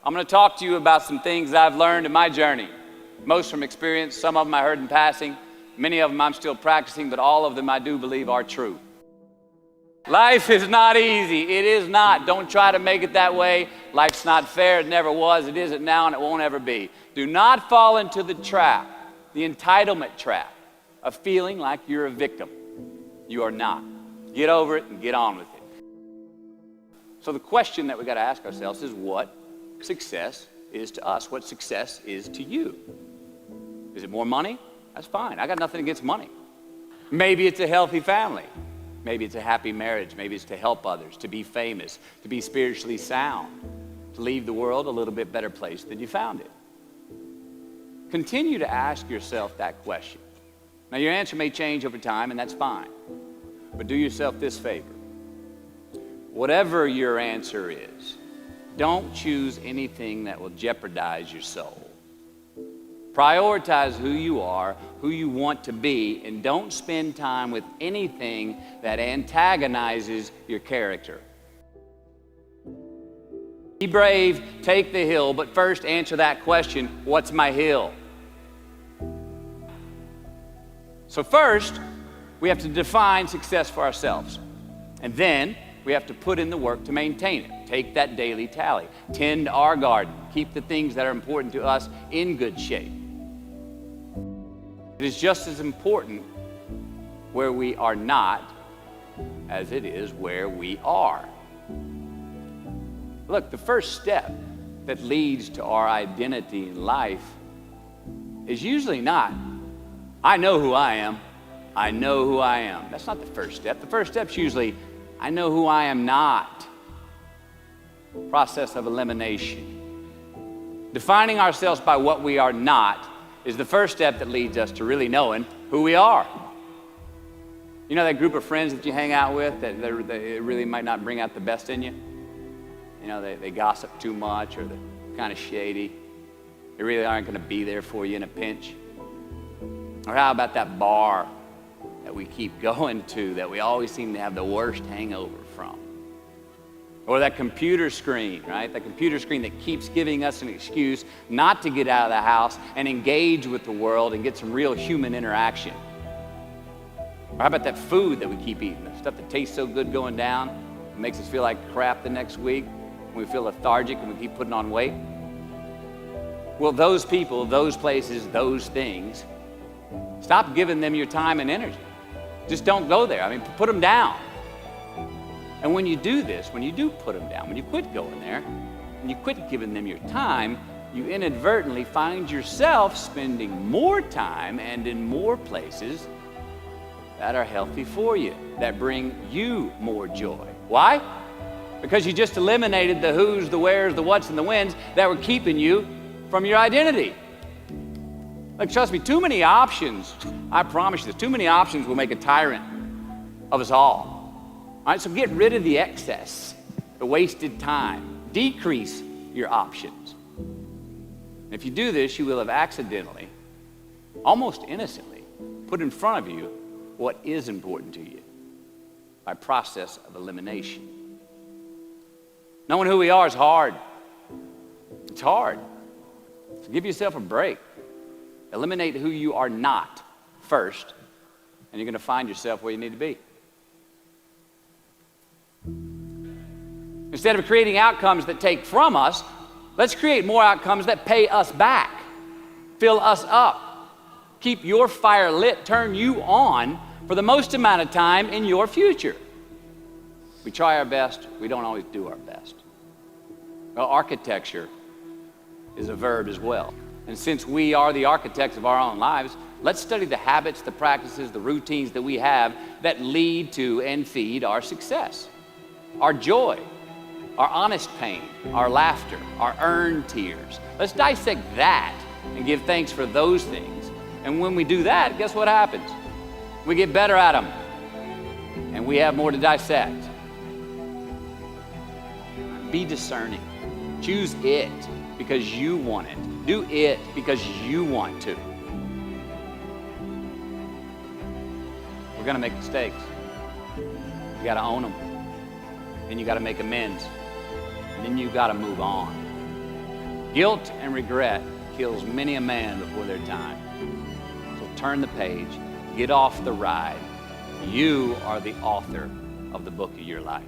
I'm going to talk to you about some things I've learned in my journey. Most from experience, some of them I heard in passing, many of them I'm still practicing, but all of them I do believe are true. Life is not easy. It is not. Don't try to make it that way. Life's not fair. It never was. It isn't now, and it won't ever be. Do not fall into the trap, the entitlement trap, of feeling like you're a victim. You are not. Get over it and get on with it. So the question that we got to ask ourselves is what success is to us, what success is to you. Is it more money? That's fine. I got nothing against money. Maybe it's a healthy family. Maybe it's a happy marriage. Maybe it's to help others, to be famous, to be spiritually sound, to leave the world a little bit better place than you found it. Continue to ask yourself that question. Now, your answer may change over time, and that's fine. But do yourself this favor. Whatever your answer is, don't choose anything that will jeopardize your soul. Prioritize who you are, who you want to be, and don't spend time with anything that antagonizes your character. Be brave, take the hill, but first answer that question, what's my hill? So first, we have to define success for ourselves. And then we have to put in the work to maintain it. Take that daily tally. Tend our garden. Keep the things that are important to us in good shape. It is just as important where we are not as it is where we are. Look, the first step that leads to our identity in life is usually not, I know who I am. I know who I am. That's not the first step. The first step's usually, I know who I am not. Process of elimination. Defining ourselves by what we are not is the first step that leads us to really knowing who we are. You know that group of friends that you hang out with that they really might not bring out the best in you? You know, they gossip too much, or they're kind of shady. They really aren't going to be there for you in a pinch. Or how about that bar that we keep going to that we always seem to have the worst hangover from? Or that computer screen, right? That computer screen that keeps giving us an excuse not to get out of the house and engage with the world and get some real human interaction. Or how about that food that we keep eating, the stuff that tastes so good going down, it makes us feel like crap the next week, and we feel lethargic and we keep putting on weight? Well, those people, those places, those things, stop giving them your time and energy. Just don't go there. I mean, put them down. And when you do this, when you do put them down, when you quit going there, and you quit giving them your time, you inadvertently find yourself spending more time and in more places that are healthy for you, that bring you more joy. Why? Because you just eliminated the who's, the where's, the what's, and the when's that were keeping you from your identity. Like, trust me, too many options, I promise you this, too many options will make a tyrant of us all. All right, so get rid of the excess, the wasted time. Decrease your options. And if you do this, you will have accidentally, almost innocently, put in front of you what is important to you by process of elimination. Knowing who we are is hard. It's hard. So give yourself a break. Eliminate who you are not first, and you're going to find yourself where you need to be. Instead of creating outcomes that take from us, let's create more outcomes that pay us back, fill us up, keep your fire lit, turn you on for the most amount of time in your future. We try our best, we don't always do our best. Well, architecture is a verb as well. And since we are the architects of our own lives, let's study the habits, the practices, the routines that we have that lead to and feed our success, our joy, our honest pain, our laughter, our earned tears. Let's dissect that and give thanks for those things. And when we do that, guess what happens? We get better at them, and we have more to dissect. Be discerning. Choose it because you want it. Do it because you want to. We're gonna make mistakes. You gotta own them. Then you gotta make amends. And then you gotta move on. Guilt and regret kills many a man before their time. So turn the page, get off the ride. You are the author of the book of your life.